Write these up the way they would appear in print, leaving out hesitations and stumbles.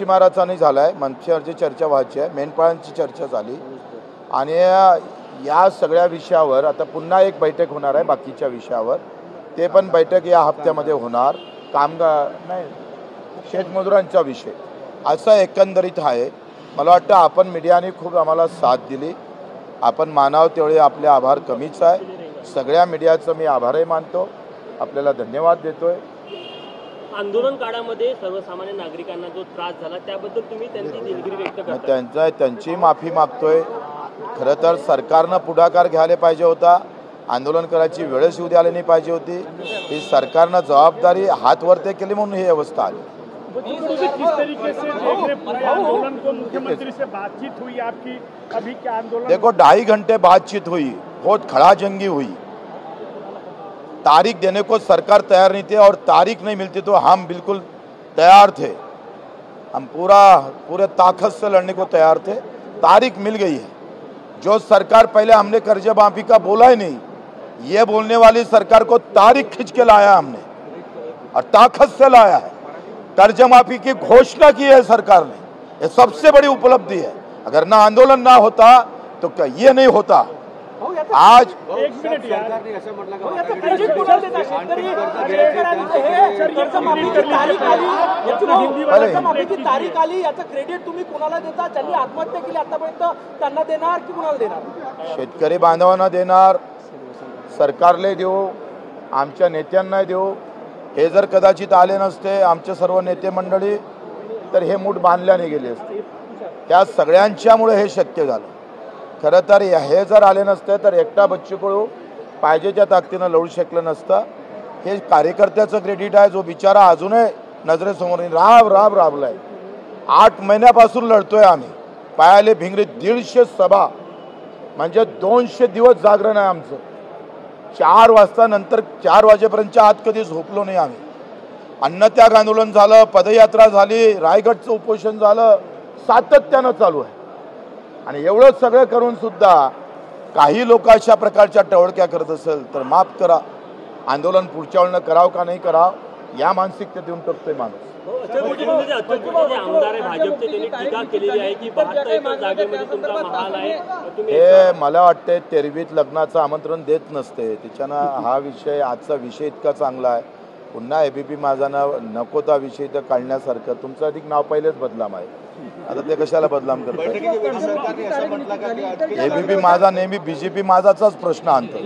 मच्छीमाराचा नाही झालाय, मंत्र्यांची चर्चा व्हायची आहे, मेंढपाळांची चर्चा झाली आणि या सगळ्या विषयावर आता पुन्हा एक बैठक होणार आहे बाकीच्या विषयावर. ते पण बैठक या हप्त्यामध्ये होणार. कामगार नाही शेतमजुरांचा विषय असा एकंदरीत आहे. मला वाटतं आपण मीडियाने खूप आम्हाला साथ दिली. आपण मानावं तेवढे आपले आभार कमीच आहे. सगळ्या मीडियाचं मी आभारही मानतो, आपल्याला धन्यवाद देतोय. आंदोलन काळामध्ये सर्वसामान्य नागरिकांना जो त्रास झाला त्याबद्दल तुम्ही त्यांची दिलगिरी व्यक्त करता. त्यांची माफी मागतोय. खरं तर सरकारनं पुढाकार घ्यायला पाहिजे होता. आंदोलन करायची वेळच येऊ द्यायला नाही पाहिजे होती. ही सरकारनं जबाबदारी हात वरते केली म्हणून ही अवस्था आली. देखो 2.5 घंटे बातचीत हुई, बहुत खड़ा जंगी हुई. तारीख देने को सरकार तैयार नहीं थे और तारीख नहीं मिलती तो हम बिल्कुल तैयार थे. हम पूरे ताकत से लड़ने को तैयार थे. तारीख मिल गई है. जो सरकार पहले हमने कर्ज माफी का बोला ही नहीं, ये बोलने वाली सरकार को तारीख खींच के लाया हमने और ताकत से लाया है. कर्ज माफी की घोषणा की है सरकार ने. ये सबसे बड़ी उपलब्धि है. अगर ना आंदोलन ना होता तो क्या ये नहीं होता. आज तारीख आली याचं क्रेडिट तुम्ही कुणाला देता? ज्यांनी आत्महत्या केली आतापर्यंत त्यांना देणार की कुणाला देणार? शेतकरी बांधवांना देणार, सरकारला देऊ, आमच्या नेत्यांना देऊ. हे जर कदाचित आले नसते आमचे सर्व नेते मंडळी तर हे मूठ बांधल्याने गेले असते. त्या सगळ्यांच्यामुळे हे शक्य झालं. खरं तर हे जर आले नसते तर एकटा बच्चू कडू पाहिजे त्या ताकदीनं लढू शकलं नसतं. हे कार्यकर्त्याचं क्रेडिट आहे जो बिचारा अजूनही नजरेसमोर राबलाय. 8 महिन्यापासून लढतोय आम्ही. पायाले भिंगरी 150 सभा म्हणजे 200 दिवस जागरण आहे आमचं. 4 वाजता नंतर 4 वाजेपर्यंतच्या आत कधी झोपलो नाही आम्ही. अन्नत्याग आंदोलन झालं, पदयात्रा झाली, रायगडचं उपोषण झालं, सातत्यानं चालू आहे. आणि एवढं सगळं करून सुद्धा काही लोक अशा प्रकारच्या टवळक्या करत असेल तर माफ करा. आंदोलन पुढच्या वेळेला करावं का नाही करावं या मानसिकतेत येऊन टपतोय माणूस. हे मला वाटते तेरवीत लग्नाचं आमंत्रण देत नसते. त्याच्यानं हा विषय आजचा विषय इतका चांगला आहे. पुन्हा एबीपी माझा नको त्या विषय तर काढण्यासारखं. तुमचं अधिक नाव पहिलेच बदलाम आहे. आता ते कशाला बदलाम करतात? एबीपी माझा नेहमी बीजेपी माझाचाच प्रश्न आणतो.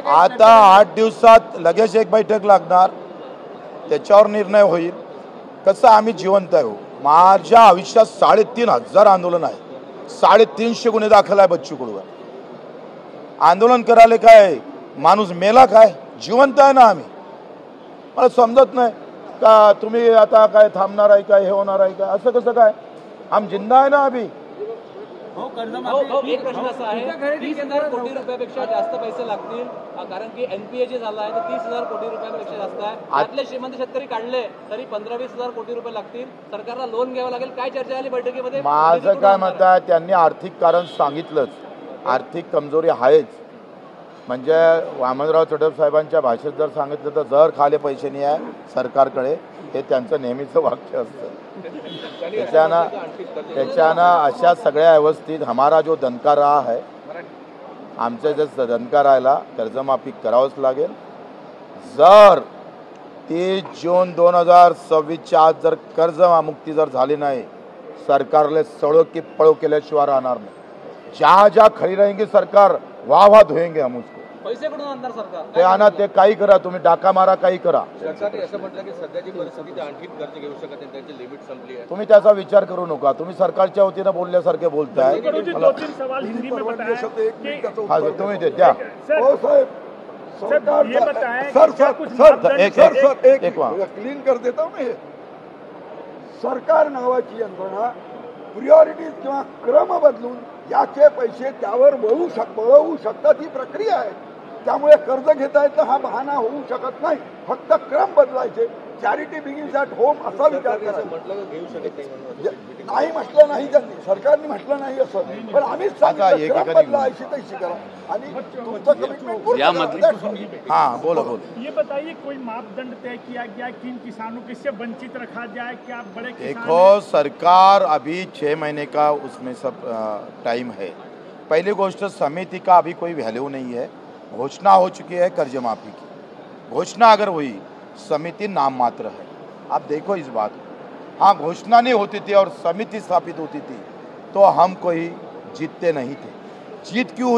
आता 8 दिवसात लगेच एक बैठक लागणार, त्याच्यावर निर्णय होईल. कसं आम्ही जिवंत आहे. माझ्या आयुष्यात 3,500 आंदोलन आहे. 350 गुन्हे दाखल आहे बच्चू कडूवर. आंदोलन करायला काय माणूस मेला काय? जिवंत आहे ना आम्ही. मला समजत नाही का तुम्ही आता काय थांबणार आहे का, हे होणार आहे का, असं कसं काय? हम जिंदा आहे ना अभी. एक प्रश्न असा आहे, 30,000 कोटी रुपयापेक्षा जास्त पैसे लागतील कारण की एनपीए जे झालं आहे ते 30,000 कोटी रुपयापेक्षा जास्त आहे. त्यातले श्रीमंत शेतकरी काढले तरी 15-20,000 कोटी रुपये लागतील. सरकारला लोन घ्यावं लागेल. काय चर्चा झाली बैठकीमध्ये? माझं काय मत आहे, त्यांनी आर्थिक कारण सांगितलंच. आर्थिक कमजोरी आहेच. म्हणजे वामनराव चटप साहेबांच्या भाषेत जर सांगितलं तर जर खाले पैसे नाही आहे सरकारकडे, हे त्यांचं नेहमीचं वाक्य असतं. त्याच्यानं अशा सगळ्या व्यवस्थित हमारा जो दणका रहा है, आमच्या जे दणका राहिला कर्जमाफी करावंच लागेल. जर 30 जून 2026च्या आज जर कर्जमुक्ती जर झाली नाही, सरकारले सड़ो की पड़ो केल्याशिवाय राहणार नाही. ज्या खड़ी रहेंगी सरकार वाह धुएंगे हम उसको. पैसे कुठून आणणार सरकार? ते आणा, ते काही करा, तुम्ही डाका मारा, काही करा. सरकारने असं म्हटलं की सध्याची परिस्थिती आणखी कर्ज घेऊ शकत नाही, त्यांची लिमिट संपली आहे. तुम्ही त्याचा विचार करू नका. तुम्ही सरकारच्या वतीनं बोलल्यासारखे बोलताय. तुम्ही ते द्या. क्लीन कर देता हूं मैं. सरकार नावाची यंत्रणा प्रिऑरिटीज किंवा क्रम बदलून याचे पैसे त्यावर वळवू शकतात ही प्रक्रिया आहे. त्यामुळे कर्ज घेता येतं हा बहाणा होऊ शकत नाही. फक्त क्रम बदलायचे. चॅरिटी बिगिन्स ॲट होम असा विचार करायचा. म्हटलं घेऊ शकत नाही. नाही म्हटलं नाही त्यांनी, सरकारने म्हटलं नाही असं, पण आम्हीच आता सांगितलं एकेकाने क्रम बदला, अशी तशी करा आणि तुमचं कमिटमेंट पूर्ण करा. That's all. हाँ बोलो बोलो. ये बताइए कोई मापदंड तय किया गया किन किसानों को इससे वंचित रखा जाए, क्या बड़े किसान देखो सरकार अभी 6 महीने का उसमें सब टाइम है. पहली गोष्ट समिति का अभी कोई वैल्यू नहीं है. घोषणा हो चुकी है कर्ज माफी की. घोषणा अगर हुई, समिति नाम मात्र है. आप देखो इस बात को. हाँ घोषणा नहीं होती थी और समिति स्थापित होती थी तो हम कोई जीतते नहीं थे. जीत क्यों हुई?